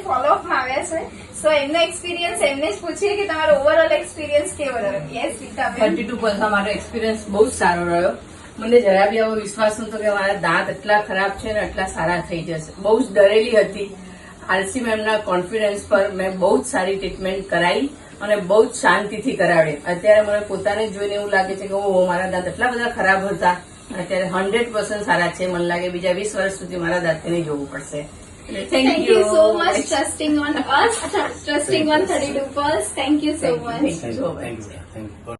ફોલોઅપમાં આવ્યા છે. સો એમનો એક્સપિરિયન્સ એમને જ પૂછીએ કે તમારો ઓવરઓલ એક્સપિરિયન્સ કેવો રહ્યો. યસ રીતાબેન. 32% મારો એક્સપિરિયન્સ બહુ જ સારો રહ્યો. મને જરા બી આવો વિશ્વાસ નતો કે મારા દાંત એટલા ખરાબ છે ને એટલા સારા થઈ જશે. બહુ જ ડરેલી હતી. આરસી મેમના કોન્ફિડન્સ પર મેં બહુ જ સારી ટ્રીટમેન્ટ કરાવી અને બહુ જ શાંતિથી કરાવી. અત્યારે મને પોતાને જોઈને એવું લાગે છે કે ઓહો, મારા દાંત એટલા બધા ખરાબ હતા, અત્યારે 100% સારા છે. મને લાગે બીજા 20 વર્ષ સુધી મારા દાંતને નહીં જોવું પડશે. Thank you so much trusting on us, trusting on 32%. Thank you so much. Thank you so much.